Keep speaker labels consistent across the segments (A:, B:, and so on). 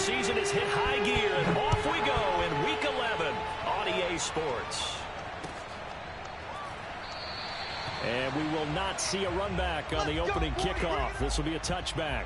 A: season has hit high gear, and off we go in Week 11 on EA Sports. And we will not see a run back on the opening kickoff. This will be a touchback.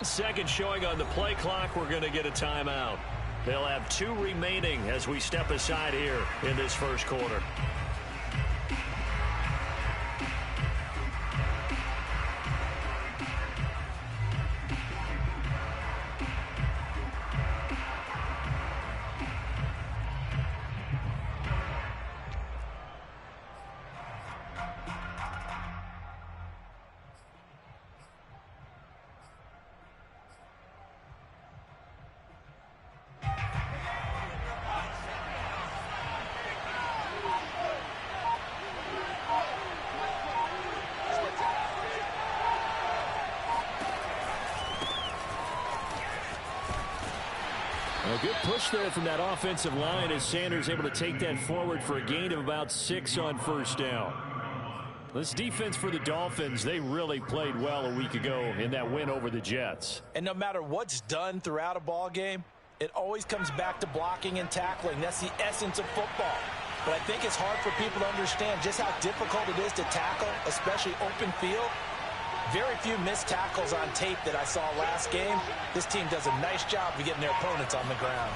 A: Second showing on the play clock. We're going to get a timeout. They'll have 2 remaining as we step aside here in this first quarter. A good push there from that offensive line as Sanders able to take that forward for a gain of about 6 on first down. This defense for the Dolphins, they really played well a week ago in that win over the Jets.
B: And no matter what's done throughout a ball game, it always comes back to blocking and tackling. That's the essence of football. But I think it's hard for people to understand just how difficult it is to tackle, especially open field. Very few missed tackles on tape that I saw last game. This team does a nice job of getting their opponents on the ground.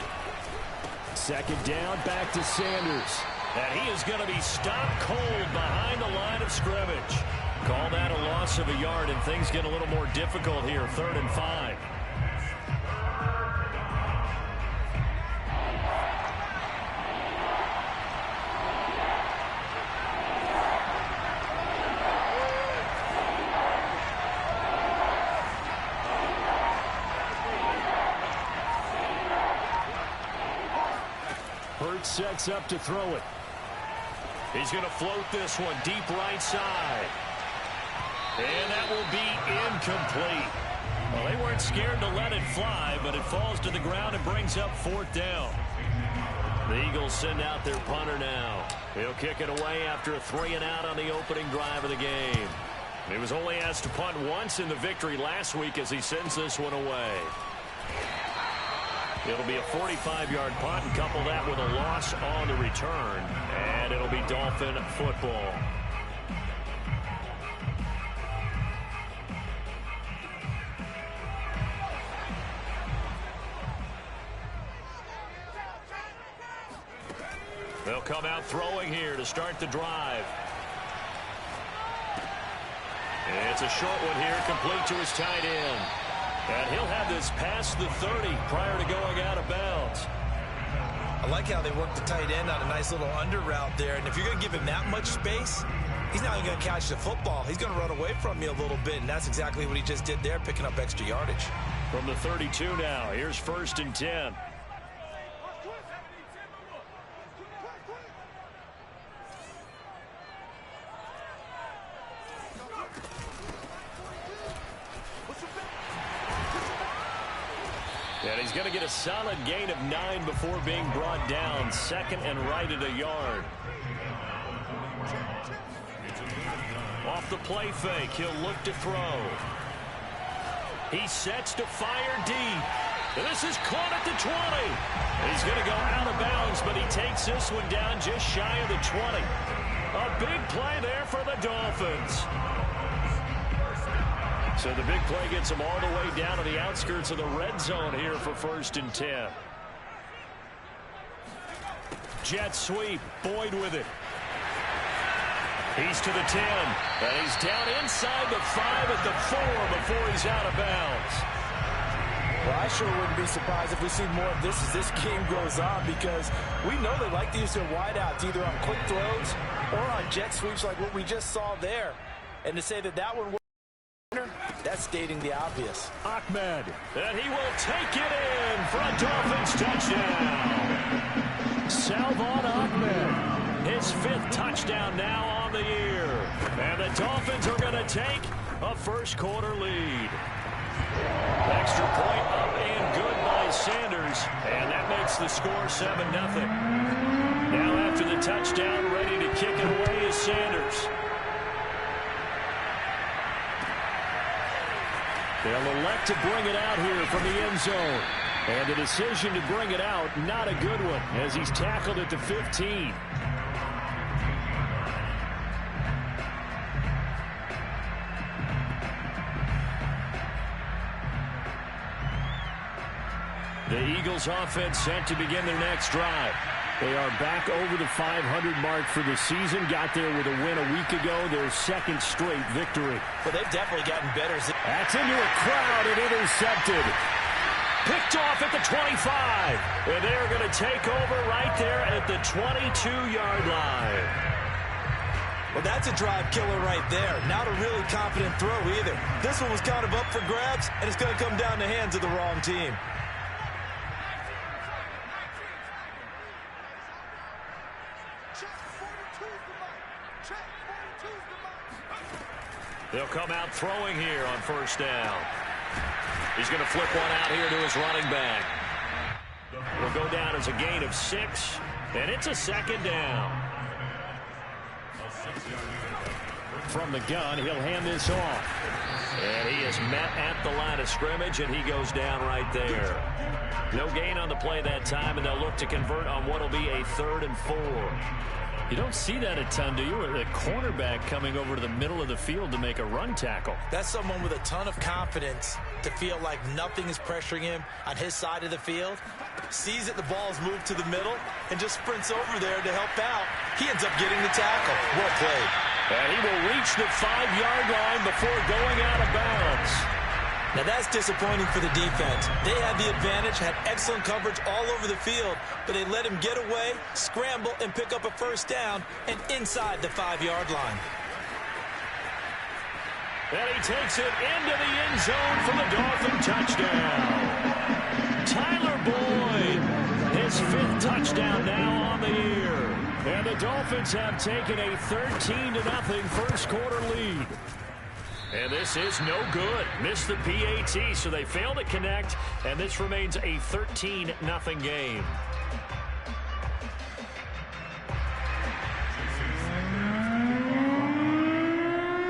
A: Second down, back to Sanders. And he is going to be stopped cold behind the line of scrimmage. Call that a loss of a yard, and things get a little more difficult here, 3rd and 5. Sets up to throw it. He's going to float this one deep right side. And that will be incomplete. Well, they weren't scared to let it fly, but it falls to the ground and brings up 4th down. The Eagles send out their punter now. He'll kick it away after a 3-and-out on the opening drive of the game. He was only asked to punt once in the victory last week as he sends this one away. It'll be a 45-yard punt, and couple that with a loss on the return, and it'll be Dolphin football. They'll come out throwing here to start the drive. It's a short one here, complete to his tight end. And he'll have this past the 30 prior to going out of bounds.
B: I like how they work the tight end on a nice little under route there. And if you're going to give him that much space, he's not even going to catch the football. He's going to run away from you a little bit, and that's exactly what he just did there, picking up extra yardage.
A: From the 32 now, here's 1st and 10. And he's going to get a solid gain of 9 before being brought down. 2nd and right at a yard. Off the play fake, he'll look to throw. He sets to fire deep. This is caught at the 20. He's going to go out of bounds, but he takes this one down just shy of the 20. A big play there for the Dolphins. So the big play gets him all the way down to the outskirts of the red zone here for 1st and 10. Jet sweep, Boyd with it. He's to the 10, and he's down inside the 5 at the 4 before he's out of bounds.
B: Well, I sure wouldn't be surprised if we see more of this as this game goes on, because we know they like to use their wideouts either on quick throws or on jet sweeps like what we just saw there. And to say that that one was, that's stating the obvious.
A: Ahmed, and he will take it in for a Dolphins touchdown. Salvon Ahmed, his 5th touchdown now on the year. And the Dolphins are going to take a first-quarter lead. Extra point up and good by Sanders, and that makes the score 7-0. Now after the touchdown, ready to kick it away is Sanders. They'll elect to bring it out here from the end zone. And the decision to bring it out, not a good one, as he's tackled at the 15. The Eagles offense set to begin their next drive. They are back over the 500 mark for the season. Got there with a win a week ago, their 2nd straight victory.
B: Well, they've definitely gotten better.
A: That's into a crowd and intercepted. Picked off at the 25. And they're going to take over right there at the 22-yard line.
B: Well, that's a drive killer right there. Not a really confident throw either. This one was kind of up for grabs, and it's going to come down the hands of the wrong team.
A: They'll come out throwing here on first down. He's going to flip one out here to his running back. Will go down as a gain of 6, and it's a 2nd down. From the gun, he'll hand this off. And he is met at the line of scrimmage, and he goes down right there. No gain on the play that time, and they'll look to convert on what will be a 3rd and 4. You don't see that a ton, do you? A cornerback coming over to the middle of the field to make a run tackle.
B: That's someone with a ton of confidence to feel like nothing is pressuring him on his side of the field. Sees that the ball is moved to the middle and just sprints over there to help out. He ends up getting the tackle. Well played.
A: And he will reach the 5-yard line before going out of bounds.
B: Now that's disappointing for the defense. They had the advantage, had excellent coverage all over the field, but they let him get away, scramble, and pick up a first down, and inside the 5-yard line.
A: And he takes it into the end zone for the Dolphin touchdown. Tyler Boyd, his 5th touchdown now on the year. And the Dolphins have taken a 13-0 first-quarter lead. And this is no good. Missed the PAT, so they fail to connect, and this remains a 13-0 game.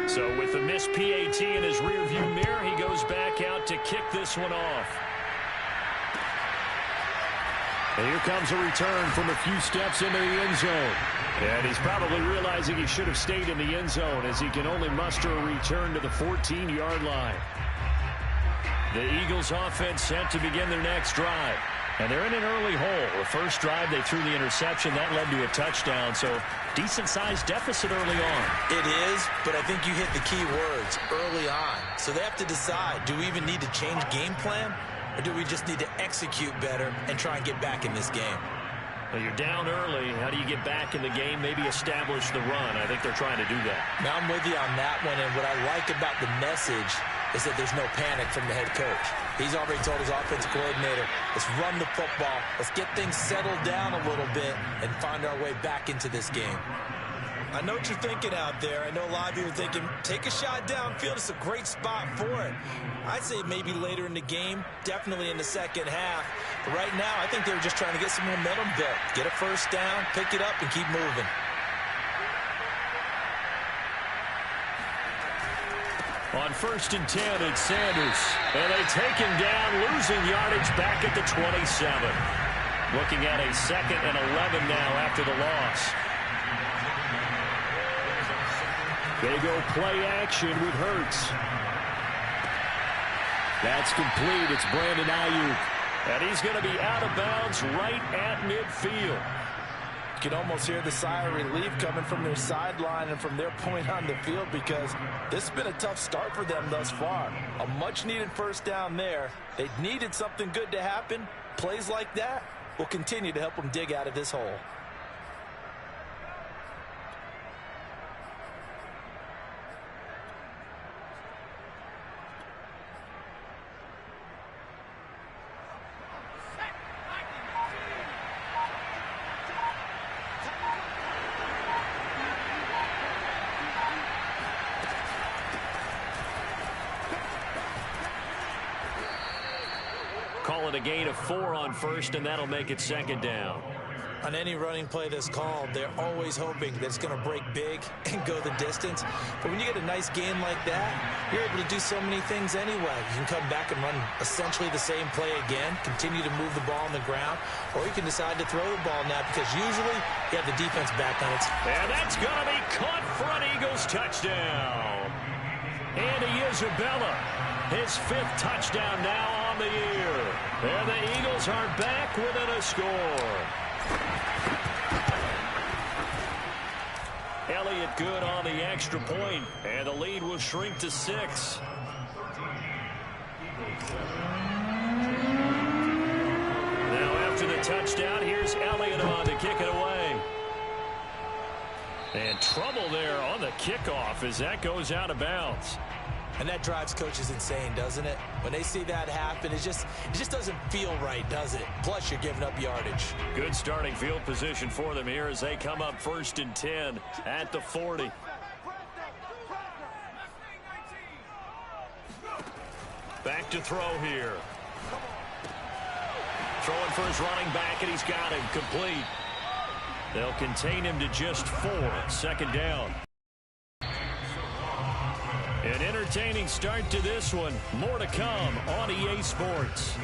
A: So with the missed PAT in his rearview mirror, he goes back out to kick this one off. And here comes a return from a few steps into the end zone. And he's probably realizing he should have stayed in the end zone, as he can only muster a return to the 14-yard line. The Eagles offense set to begin their next drive. And they're in an early hole. The first drive, they threw the interception. That led to a touchdown, so decent-sized deficit early on.
B: It is, but I think you hit the key words, early on. So they have to decide, do we even need to change game plan, or do we just need to execute better and try and get back in this game?
A: Well, you're down early. How do you get back in the game? Maybe establish the run. I think they're trying to do that.
B: Now I'm with you on that one, and what I like about the message is that there's no panic from the head coach. He's already told his offensive coordinator, let's run the football, let's get things settled down a little bit and find our way back into this game. I know what you're thinking out there. I know a lot of you are thinking, take a shot downfield. It's a great spot for it. I'd say maybe later in the game, definitely in the second half. But right now, I think they were just trying to get some momentum built. Get a first down, pick it up, and keep moving.
A: On 1st and 10, it's Sanders. And they take him down, losing yardage back at the 27. Looking at a 2nd and 11 now after the loss. They go play action with Hurts. That's complete. It's Brandon Ayuk. And he's going to be out of bounds right at midfield.
B: You can almost hear the sigh of relief coming from their sideline and from their point on the field, because this has been a tough start for them thus far. A much-needed first down there. They needed something good to happen. Plays like that will continue to help them dig out of this hole.
A: Call it a gain of 4 on first, and that'll make it second down.
B: On any running play that's called, they're always hoping that it's going to break big and go the distance. But when you get a nice gain like that, you're able to do so many things anyway. You can come back and run essentially the same play again, continue to move the ball on the ground, or you can decide to throw the ball now, because usually you have the defense back on its.
A: And that's going to be caught for an Eagles touchdown. Andy Isabella, his 5th touchdown now on the year. And the Eagles are back within a score. Elliott good on the extra point, and the lead will shrink to 6. Now after the touchdown, here's Elliott on to kick it away. And trouble there on the kickoff as that goes out of bounds.
B: And that drives coaches insane, doesn't it? When they see that happen, it just doesn't feel right, does it? Plus, you're giving up yardage.
A: Good starting field position for them here as they come up 1st and 10 at the 40. Back to throw here. Throwing for his running back, and he's got him complete. They'll contain him to just 4. Second down. An entertaining start to this one. More to come on EA Sports.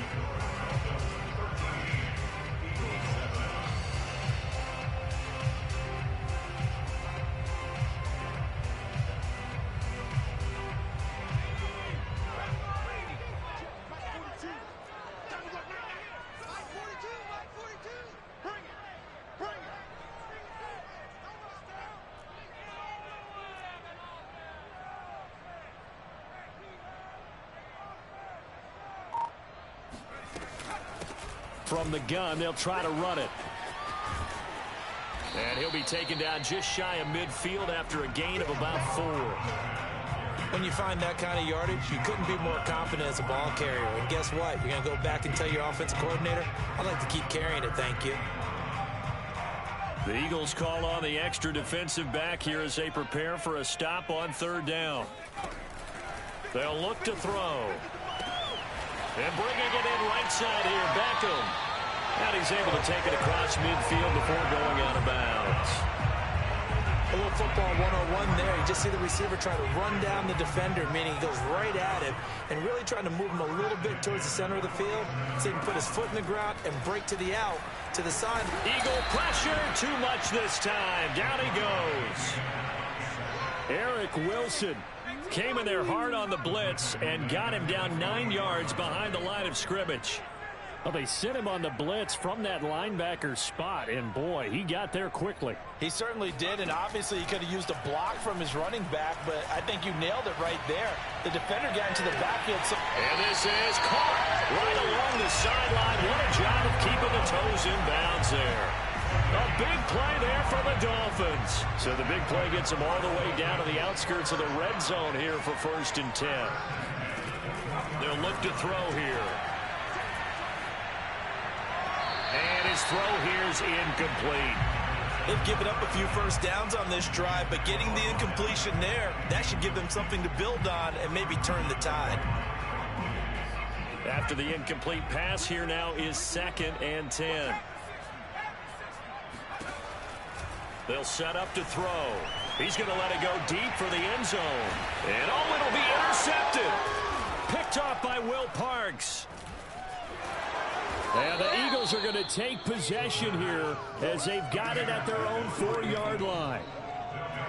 A: From the gun, they'll try to run it. And he'll be taken down just shy of midfield after a gain of about 4.
B: When you find that kind of yardage, you couldn't be more confident as a ball carrier. And guess what? You're going to go back and tell your offensive coordinator, I'd like to keep carrying it, thank you.
A: The Eagles call on the extra defensive back here as they prepare for a stop on 3rd down. They'll look to throw. And bringing it in right side here, Beckham. And he's able to take it across midfield before going out of bounds.
B: A little football 101 there. You just see the receiver try to run down the defender, meaning he goes right at him and really trying to move him a little bit towards the center of the field so he can put his foot in the ground and break to the out, to the side.
A: Eagle pressure, too much this time. Down he goes. Eric Wilson came in there hard on the blitz and got him down 9 yards behind the line of scrimmage. Well, they sent him on the blitz from that linebacker spot, and boy, he got there quickly.
B: He certainly did, and obviously he could have used a block from his running back, but I think you nailed it right there. The defender got into the backfield.
A: And this is caught right along the sideline. What a job of keeping the toes in bounds there. A big play there for the Dolphins. So the big play gets them all the way down to the outskirts of the red zone here for 1st and 10. They'll look to throw here. And his throw here is incomplete.
B: They've given up a few first downs on this drive, but getting the incompletion there, that should give them something to build on and maybe turn the tide.
A: After the incomplete pass, here now is 2nd and 10. They'll set up to throw. He's going to let it go deep for the end zone. And oh, it'll be intercepted. Picked off by Will Parks. And the Eagles are going to take possession here as they've got it at their own 4-yard line.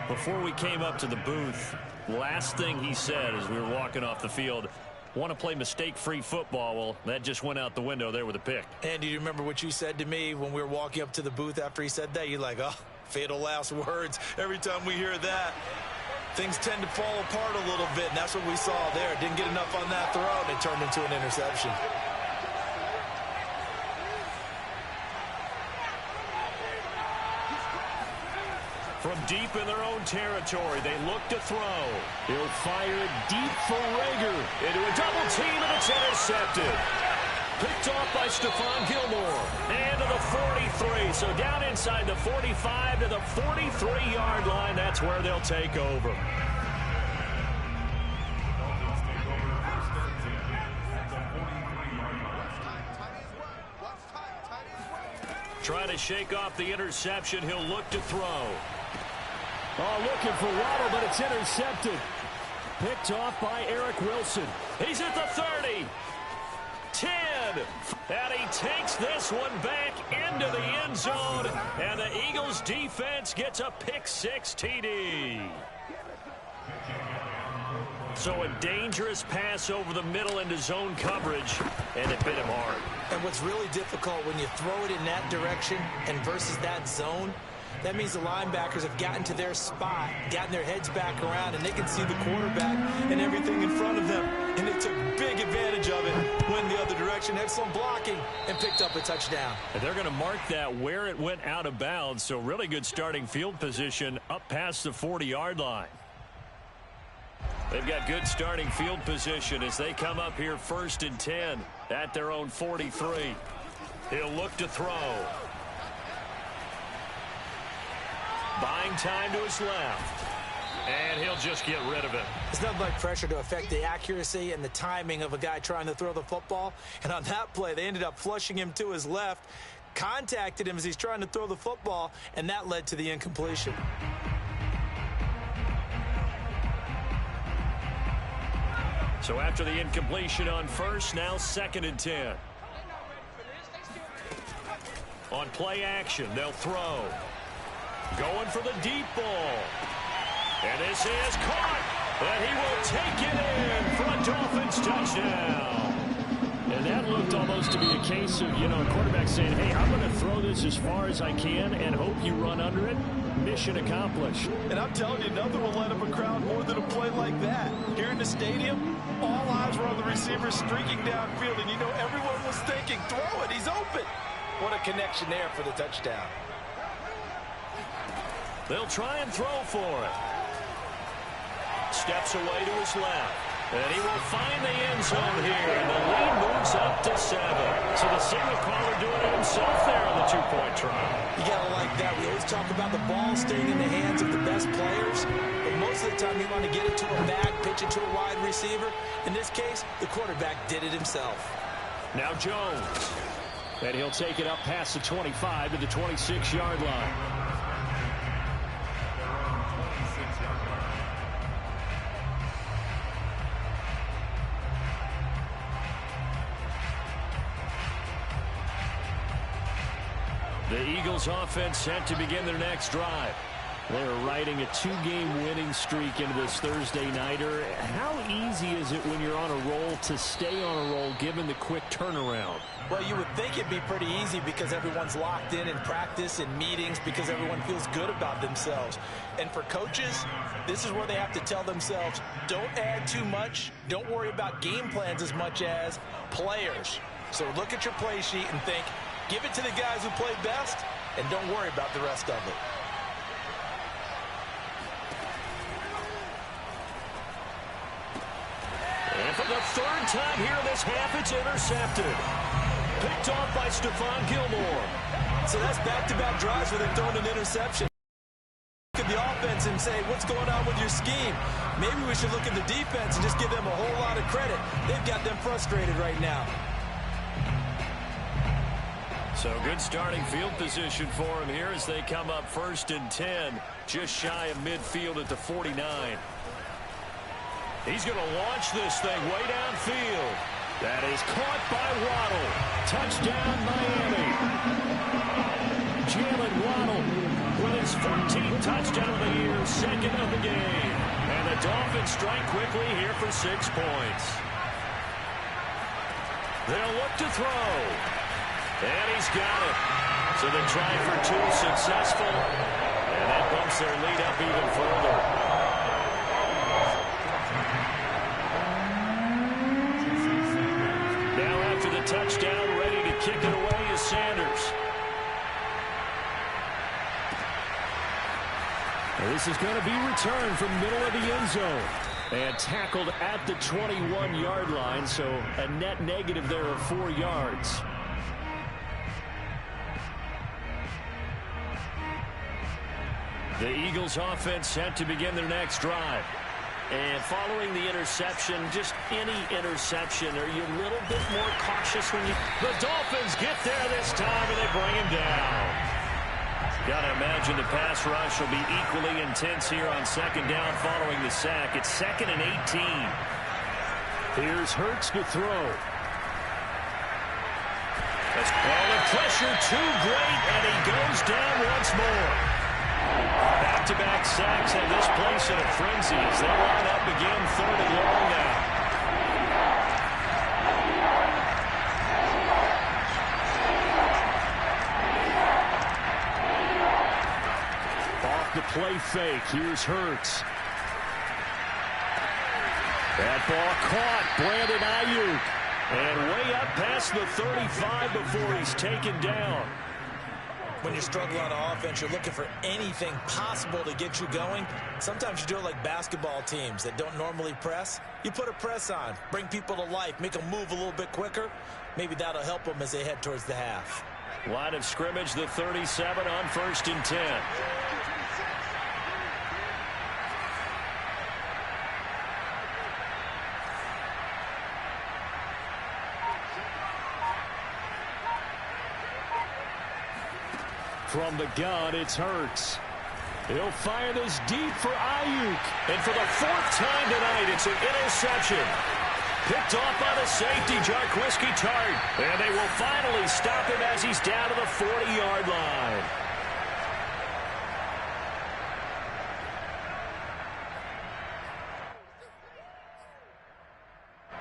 A: Before we came up to the booth, last thing he said as we were walking off the field, Want to play mistake-free football. Well, that just went out the window there with a pick.
B: And do you remember what you said to me when we were walking up to the booth after he said that? You're like, oh, fatal last words. Every time we hear that, things tend to fall apart a little bit, and that's what we saw there. Didn't get enough on that throw, and it turned into an interception.
A: From deep in their own territory, they look to throw.
C: He'll fire it deep for Rager.
A: Into a double team, and it's intercepted. Picked off by Stephon Gilmore. And to the 43. So down inside the 45 to the 43-yard line. That's where they'll take over. Trying to shake off the interception. He'll look to throw.
C: Oh, looking for Waddle, but it's intercepted. Picked off by Eric Wilson.
A: He's at the 30. 10. And he takes this one back into the end zone. And the Eagles defense gets a pick-6 TD. So a dangerous pass over the middle into zone coverage, and it bit him hard.
B: And what's really difficult when you throw it in that direction and versus that zone, that means the linebackers have gotten to their spot, gotten their heads back around, and they can see the quarterback and everything in front of them. And they took big advantage of it, went the other direction, had some blocking, and picked up a touchdown.
A: And they're going to mark that where it went out of bounds, so really good starting field position up past the 40-yard line. They've got good starting field position as they come up here 1st and 10 at their own 43. He'll look to throw. Buying time to his left. And he'll just get rid of it.
B: It's nothing like pressure to affect the accuracy and the timing of a guy trying to throw the football. And on that play, they ended up flushing him to his left, contacted him as he's trying to throw the football, and that led to the incompletion.
A: So after the incompletion on 1st, now 2nd and 10. On play action, they'll throw. Going for the deep ball. And this is caught. And he will take it in for a Dolphins touchdown.
C: And that looked almost to be a case of, a quarterback saying, hey, I'm going to throw this as far as I can and hope you run under it. Mission accomplished.
B: And I'm telling you, nothing will light up a crowd more than a play like that. Here in the stadium, all eyes were on the receiver streaking downfield, and everyone was thinking, throw it, he's open. What a connection there for the touchdown.
A: They'll try and throw for it. Steps away to his left. And he will find the end zone here. And the lead moves up to 7. So the signal caller doing it himself there on the 2-point try.
B: You got to like that. We always talk about the ball staying in the hands of the best players. But most of the time you want to get it to a back, pitch it to a wide receiver. In this case, the quarterback did it himself.
A: Now Jones.
C: And he'll take it up past the 25 to the 26-yard line.
A: The Eagles offense set to begin their next drive.
C: They're riding a 2-game winning streak into this Thursday nighter. How easy is it when you're on a roll to stay on a roll given the quick turnaround?
B: Well, you would think it'd be pretty easy because everyone's locked in practice and meetings because everyone feels good about themselves. And for coaches, this is where they have to tell themselves, don't add too much. Don't worry about game plans as much as players. So look at your play sheet and think, give it to the guys who play best, and don't worry about the rest of it.
A: And for the 3rd time here in this half, it's intercepted. Picked off by Stephon Gilmore.
B: So that's back-to-back drives where they've thrown an interception. Look at the offense and say, what's going on with your scheme? Maybe we should look at the defense and just give them a whole lot of credit. They've got them frustrated right now.
A: So good starting field position for him here as they come up 1st and 10, just shy of midfield at the 49. He's going to launch this thing way downfield. That is caught by Waddle. Touchdown, Miami. Jalen Waddle with his 14th touchdown of the year, 2nd of the game. And the Dolphins strike quickly here for 6 points. They'll look to throw. And he's got it. So the try for two is successful. And that bumps their lead up even further. Now after the touchdown, ready to kick it away is Sanders.
C: This is going to be returned from middle of the end zone. And tackled at the 21-yard line, so a net negative there of 4 yards.
A: The Eagles offense set to begin their next drive.
C: And following the interception, just any interception, are you a little bit more cautious when you...
A: The Dolphins get there this time, and they bring him down. Got to imagine the pass rush will be equally intense here on second down following the sack. It's 2nd and 18.
C: Here's Hurts to throw.
A: That's all the pressure too great, and he goes down once more. Back-to-back sacks, and this place in a frenzy as they line up again 3rd and long now.
C: The play fake. Here's Hurts. That ball caught. Brandon Ayuk.
A: And way up past the 35 before he's taken down.
B: When you're struggling on offense, you're looking for anything possible to get you going. Sometimes you do it like basketball teams that don't normally press. You put a press on, bring people to life, make them move a little bit quicker. Maybe that'll help them as they head towards the half.
A: Line of scrimmage, the 37 on 1st and 10.
C: From the gun, it's Hurts. He'll fire this deep for Ayuk.
A: And for the 4th time tonight, it's an interception. Picked off by the safety, Jarquiski Tartt. And they will finally stop him as he's down to the 40-yard line.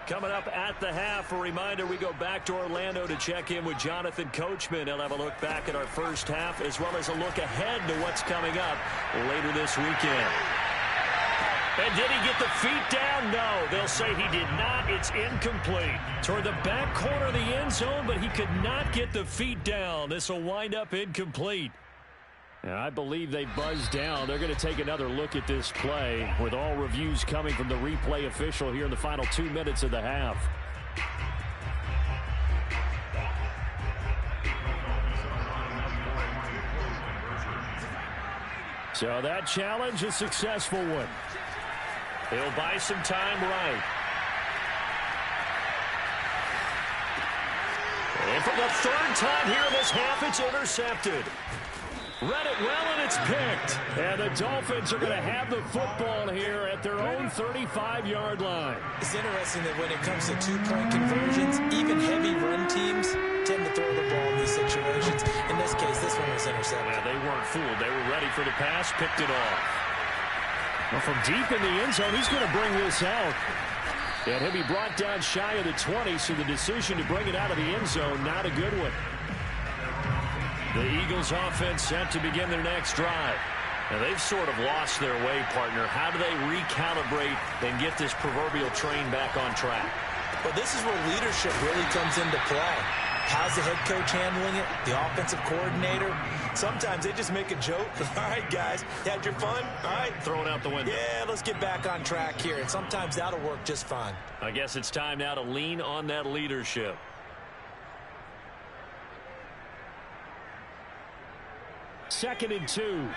A: Coming up at the half, a reminder, we go back to Orlando to check in with Jonathan Coachman. He'll have a look back at our first half as well as a look ahead to what's coming up later this weekend. And did he get the feet down? No. They'll say he did not. It's incomplete. Toward the back corner of the end zone, but he could not get the feet down. This will wind up incomplete. And I believe they buzzed down. They're going to take another look at this play with all reviews coming from the replay official here in the final 2 minutes of the half. So that challenge, a successful one. He'll buy some time right. And for the 3rd time here in this half, it's intercepted. Read it well, and it's picked. And the Dolphins are going to have the football here at their own 35-yard line.
B: It's interesting that when it comes to two-point conversions, even heavy run teams tend to throw the ball in these situations. In this case, this one was intercepted.
A: Yeah, they weren't fooled. They were ready for the pass, picked it off.
C: Well, from deep in the end zone, he's going to bring this out. And he'll be brought down shy of the 20, so the decision to bring it out of the end zone, not a good one. The Eagles offense set to begin their next drive. Now, they've sort of lost their way, partner. How do they recalibrate and get this proverbial train back on track?
B: Well, this is where leadership really comes into play. How's the head coach handling it? The offensive coordinator? Sometimes they just make a joke. All right, guys, had your fun? All right.
A: Throw it out the window.
B: Yeah, let's get back on track here. And sometimes that'll work just fine.
A: I guess it's time now to lean on that leadership.
C: Second and 2.